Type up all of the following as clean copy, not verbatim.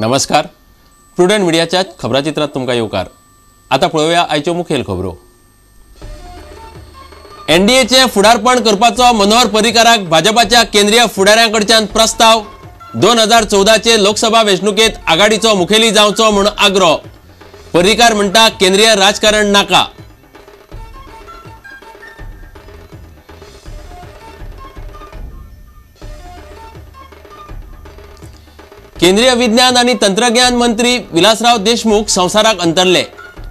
नमस्कार. प्रुडंट मिडियाच्या खबराचित्रात तुमकां येवकार. आता पळोवया आयच्यो मुखेल खबरो. एनडीएचे फुडारपण करपाचो मनोहर पर्रीकाराक भाजपाच्या केंद्रीय फुडाऱ्यांकडच्यान प्रस्ताव. 2014चे लोकसभा वेंचणुकेत आघाडीचो मुखेली जावचो म्हूण आग्रो. पर्रीकार म्हणटा केंद्रीय राजकारण नाका. केंद्रीय विज्ञान आणि तंत्रज्ञान मंत्री विलासराव देशमुख संवसाराक अंतरले.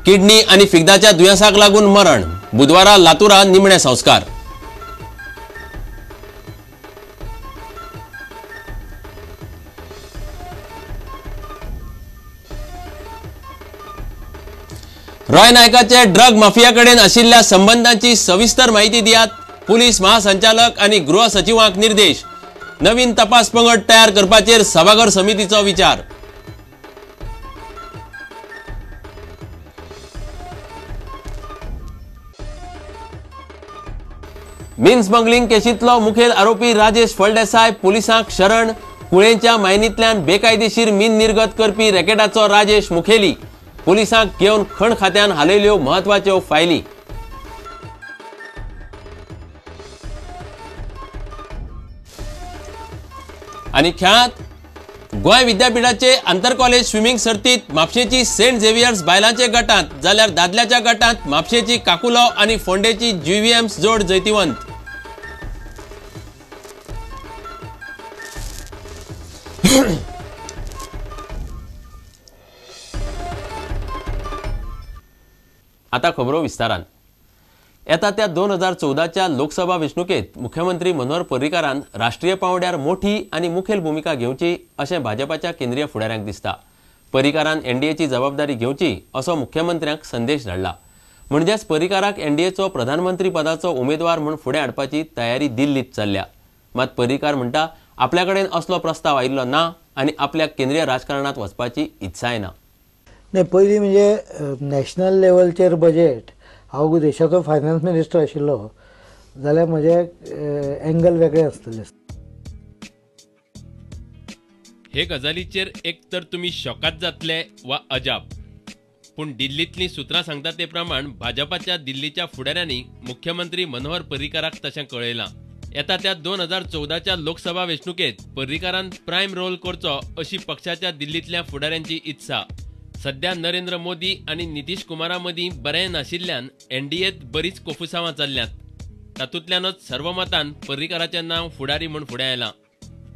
किडनी आणि फिगदाच्या दुयेंसाक लागून मरण. बुधवारा लातूरात निमणे संस्कार. रॉय नायकाचे ड्रग माफिया कडेन आशिल्ल्या संबंधांची सविस्तर माहिती दियात. पुलीस महासंचालक आणि गृह सचिवांक निर्देश. नवीन तपास पंगड तयार करपाचेर सभाघर समितीचो विचार. मीन स्मगलिंग केशींतलो मुखेल आरोपी राजेश फळदेसाय पुलिसांक शरण. कुळेंच्या मायनींतल्यान बेकायदेशीर मीन निर्गत करपी रॅकेटाचो राजेश मुखेली. पुलिसांक घेवन खण खात्यान हालयल्यो म्हत्वाच्यो फायली. आणि खेळांत गोंय विद्यापीठाचे आंतर कॉलेज स्विमींग सर्तीत म्हापशेची सेंट झेवियर्स बायलांचे गटांत जाल्यार दादल्याच्या गटांत म्हापशेची काकुलो आणि फोंडेची जीव्हीएम्स जोड जैतिवंत. आता खबरो विस्तारान. येता त्या 2014च्या लोकसभा वेंचणुकेत मुख्यमंत्री मनोहर पर्रीकारान राष्ट्रीय पांवड्यार मोठी आणि मुखेल भूमिका घेवची अशें भाजपाच्या केंद्रीय फुडाऱ्यांक दिसता. पर्रीकारान एनडीएची जबाबदारी घेवची असो मुख्यमंत्र्यांक संदेश धाडला. म्हणजेच पर्रीकाराक एनडीएचो प्रधानमंत्री पदाचो उमेदवार म्हूण फुडें हाडपाची तयारी दिल्लीत चल्ल्या. मात पर्रीकार म्हणटा आपल्या कडेन असलो प्रस्ताव आयिल्लो ना आनी आपल्याक केंद्रीय राजकारणात वचपाची इत्साय ना. नाही, पयलीं म्हणजे नॅशनल लेवलचेर बजेट हांव देशाचो फायनान्स मिनिस्टर आशिल्लो जाल्यार म्हजे एंगल वेगळे आसतले. हे गजालीचेर एक तर तुमी शॉकात जातले वा अजाप. पूण दिल्लींतलीं सुत्रां सांगता ते प्रमाण भाजपाच्या दिल्लीच्या फुडाऱ्यांनी मुख्यमंत्री मनोहर पर्रीकाराक तशें कळयलां. येता त्या 2014च्या लोकसभा वेंचणुकेत पर्रीकारान प्रायम रोल करचो अशी पक्षाच्या दिल्लींतल्या फुडाऱ्यांची इत्सा. सध्या नरेंद्र मोदी आणि नितीश कुमारा मदीं बरें नाशिल्ल्यान एनडीएत बरीच कोफुसांवां चल्ल्यात. तातूंतल्यानच सर्वमतान पर्रीकाराचें नांव फुडारी म्हूण फुडें आयलां.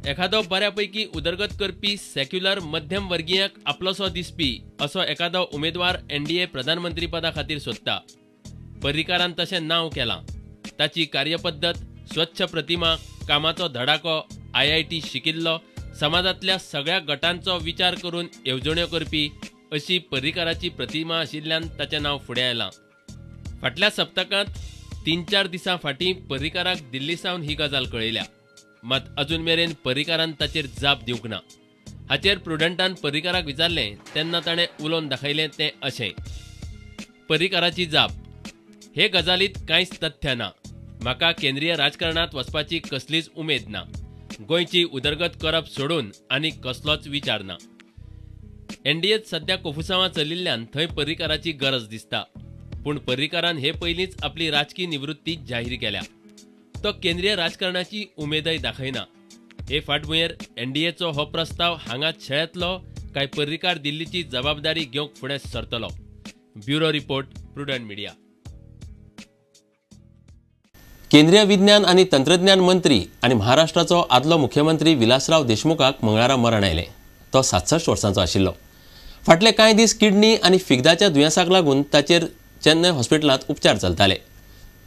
एखादो बऱ्यापैकी उदरगत करपी सेक्युलर मध्यम वर्गीयाक आपलोसो दिसपी असो एखादो उमेदवार एनडीए प्रधानमंत्री पदा खातीर सोदता. पर्रीकारान तशें नांव केलां. ताची कार्यपद्दत, स्वच्छ प्रतिमा, कामाचो धडाको, IIT शिकिल्लो, समाजांतल्या सगळ्या गटांचो विचार करून येवजण्यो करपी अशी पर्रीकाराची प्रतिमा आशिल्ल्यान ताचें नांव फुडें आयलां. फाटल्या सप्तकांत 3-4 दिसां फाटीं पर्रीकाराक दिल्ली सावन ही गजाल कळयल्या. मात अजून मेरेन पर्रीकारान ताचेर जाप दिवंक ना. हाचेर प्रुडंटान पर्रीकाराक विचारलें तेन्ना ताणें उलोवन दाखयलें तें अशें. पर्रीकाराची जाप. हे गजालींत कांयच तथ्य ना. म्हाका केंद्रीय राजकारणात वचपाची कसलीच उमेद ना. गोंयची उदरगत करप सोडून आनी कसलोच विचार ना. एनडीएत सध्या कोफुसांवां चलिल्ल्यान थंय पर्रीकाराची गरज दिसता. पूण पर्रीकारान हे पयलींच आपली राजकी निवृत्ती जाहीर केल्या. तो केंद्रीय राजकारणाची उमेदय दाखयना. हे फाटभुंयेर एनडीएचो हो प्रस्ताव हांगाच शेळेतलो काय पर्रीकार दिल्लीची जबाबदारी घेवंक फुडें सरतलो. Bureau report, prudent media. केंद्रीय विज्ञान आणि तंत्रज्ञान मंत्री आणि महाराष्ट्राचो आदलो मुख्यमंत्री विलासराव देशमुखाक मंगळारा मरण आयलें. तो 67 वर्सांचो आशिल्लो. फाटले कांय दीस किडनी आणि फिगदाच्या दुयेंसाक लागून ताचेर चेन्नय हॉस्पिटलांत उपचार चलताले.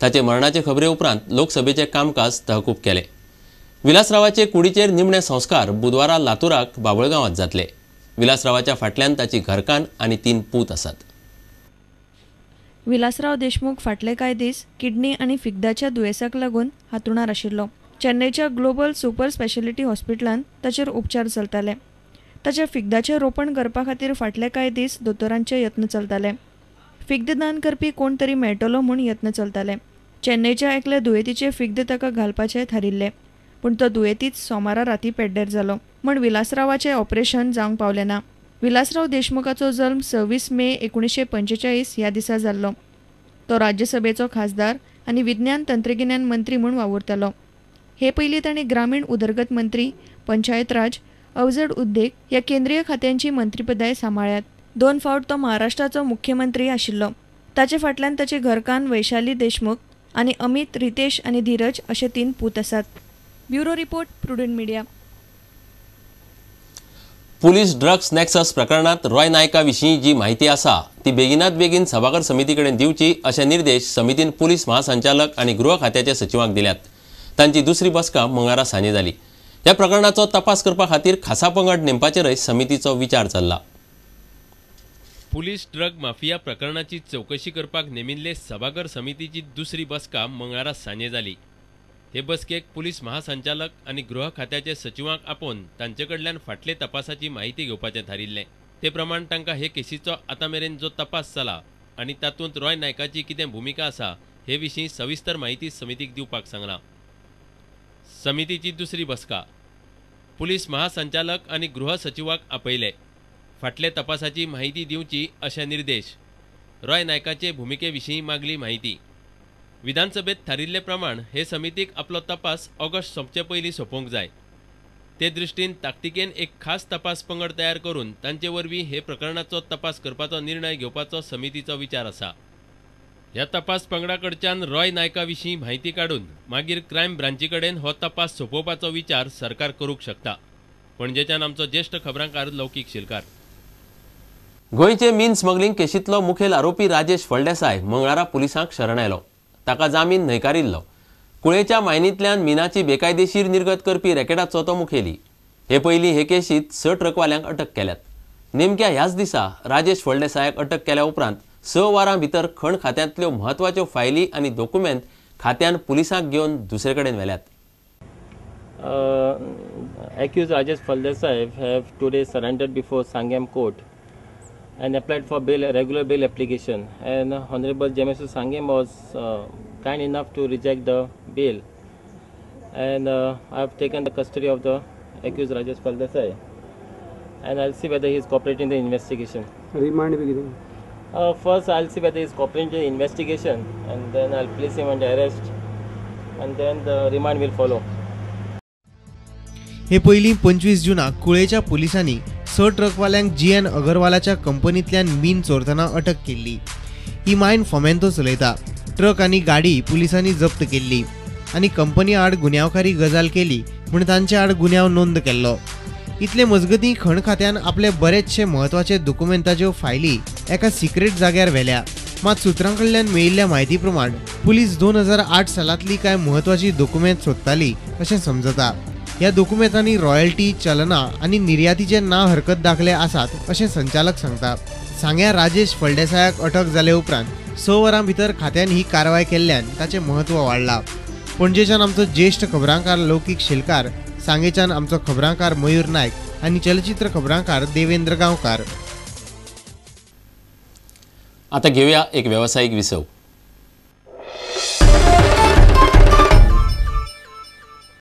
ताचे मरणाचे खबरे उपरांत लोकसभेचे कामकाज तहकूब केले. विलासरावाचे कुडीचेर निमणे संस्कार बुधवारा लातूराक बाबळगांवांत जातले. विलासरावाच्या फाटल्यान ताची घरकान्न आनी 3 पूत आसात. विलासराव देशमुख फाटले कांय दीस किडनी आणि फिगदाच्या दुयेंसाक लागून हांतरुणार आशिल्लो. चेन्नयच्या ग्लोबल सुपर स्पेशालिटी हॉस्पिटलांत ताचेर उपचार चलताले. ताच्या फिगदाचें रोपण करपा खातीर फाटले कांय दीस दोतोरांचे यत्न चलताले. फिग्द दान करपी कोण तरी मेळटलो म्हूण यत्न चलताले. चेन्नयच्या एकल्या दुयेंतीचे फिग्द ताका घालपाचे थारिल्ले. पूण तो दुयेंतीच सोमारा राती पेड्डेर जालो. म्हण विलासरावाचें ऑपरेशन जावंक पावलें ना. विलासराव देशमुखाचो जल्म 26 मे 1945 ह्या दिसा जाल्लो. तो राज्यसभेचो खासदार आनी विज्ञान तंत्रगिन्यान मंत्री म्हूण वावुरतालो. हे पयलीं ताणें ग्रामीण उदरगत मंत्री, पंचायत राज, अवजड उद्देग ह्या केंद्रीय खात्यांची मंत्रीपदाय सांबाळ्ळ्यात. 2 फावट तो महाराष्ट्राचो मुख्यमंत्री आशिल्लो. ताचे फाटल्यान ताचे घरकान्न वैशाली देशमुख आनी अमित, रितेश आनी धीरज अशे 3 पूत आसात. Bureau report, prudent media. Police drugs nexus प्रकरणात रॉय नायका विशीं जी माहिती आसा ती बेगिनात बेगीन सभाघर समिती कडेन दिवची अशे निर्देश समितीन पुलीस महासंचालक आनी गृह खात्याच्या सचिवांक दिल्यात. तांची दुसरी बसका मंगळारा सांजे जाली. ह्या प्रकरणाचो तपास करपा खातीर खासा पंगड नेमपाचेरय समितीचो विचार चल्ला. पुलीस ड्रग माफिया प्रकरणाची चौकशी करपाक नेमिल्ले सभाघर समितीची दुसरी बसका मंगळारा सांजे जाली. हे बसकेक पुलीस महासंचालक आनी गृह खात्याचे सचिवांक आपोवन तांचे कडल्यान फाटले तपासाची माहिती घेवपाचें थारिल्लें. ते प्रमाण तांकां हे केसीचो आतां मेरेन जो तपास जाला आनी तातूंत रॉय नायकाची कितें भुमिका आसा हे विशीं सविस्तर माहिती समितीक दिवपाक सांगलां. समितीची दुसरी बसका पुलीस महासंचालक आनी गृह सचिवाक आपयले. फाटले तपासाची माहिती दिवची अशे निर्देश. रॉय नायकाचे भुमिके विशीं मागली माहिती. विधानसभेत थारिल्ले प्रमाण हे समितीक आपलो तपास ऑगस्ट सोंपचे पयलीं सोंपोवंक जाय. ते दृश्टीन ताकतिकेन एक खास तपास पंगड तयार करून तांचे वरवीं हे प्रकरणाचो तपास करपाचो निर्णय घेवपाचो समितीचो विचार आसा. ह्या तपास पंगडा कडच्यान रॉय नायका विशीं म्हायती काडून मागीर क्रायम ब्रांची कडेन हो तपास सोंपोवपाचो विचार सरकार करूंक शकता. पणजेच्यान आमचो ज्येष्ठ खबरांकार लौकीक शिलकार. गोंयचे मीन स्मगलिंग केशींतलो मुखेल आरोपी राजेश फळदेसाय मंगळारा पुलिसांक शरण आयलो. ताका जामीन न्हयकारिल्लो. कुळेच्या मायनींतल्यान मिनाची बेकायदेशीर निर्गत करपी रॅकेटाचो तो मुखेली. हे पयलीं हे केशींत 6 ट्रकवाल्यांक अटक केल्यात. नेमक्या ह्याच दिसा राजेश फळदेसायाक अटक केल्या उपरांत 6 वरां भितर खण खात्यांतल्यो म्हत्वाच्यो फायली आनी डॉक्युमेंट खात्यान पुलिसांक घेवन दुसरे कडेन व्हेल्यात. Accused Rajesh Faldesai have today surrendered before Sangam Court and applied for bail, regular bail application. And Honorable Jamesu Sangam was kind enough to reject the bail. And I have taken the custody of the accused Rajesh Faldesai. And I'll see whether he is cooperating in the investigation. Remand beginning. First, I'll see whether he is cooperating in the investigation, and then I'll place him under arrest, and then the remand will follow. हे पयलीं 25 जुनाक कुळेच्या पुलिसांनी 6 ट्रकवाल्यांक GN अगरवालाच्या कंपनींतल्यान मीन चोरतना अटक केल्ली. ही मायन फोमेंतो चलयता. Truck आनी गाडी पुलिसांनी जप्त केल्ली आनी कंपनी आड गुन्यांवकारी गजाल केली म्हूण तांचे आड गुन्यांव नोंद केल्लो. इतले मजगतीं खण खात्यान आपले बरेचशे म्हत्वाचे डॉक्युमेंटाच्यो फायली एका सिक्रेट जाग्यार व्हेल्या. मात सुत्रां कडल्यान मेळिल्ल्या म्हायती प्रमाण पुलीस 2008 सालांतली कांय म्हत्वाची डॉक्युमेंट सोदताली अशें समजता. ह्या डॉक्युमेंटांनी रॉयल्टी, चलना आनी निर्यातीचे नांव हरकत दाखले आसात अशें संचालक सांगता. सांग्या राजेश फळदेसायाक अटक जाले उपरांत 6 वरां भितर खात्यान ही कारवाय केल्ल्यान ताचें म्हत्व वाडलां. पणजेच्यान आमचो ज्येश्ठ खबरांकार लौकीक शिलकार, सांगेच्यान आमचो खबरांकार मयूर नायक आनी चलचित्र खबरांकार देवेंद्र गांवकार. आता घेऊया एक व्यावसायिक विसव.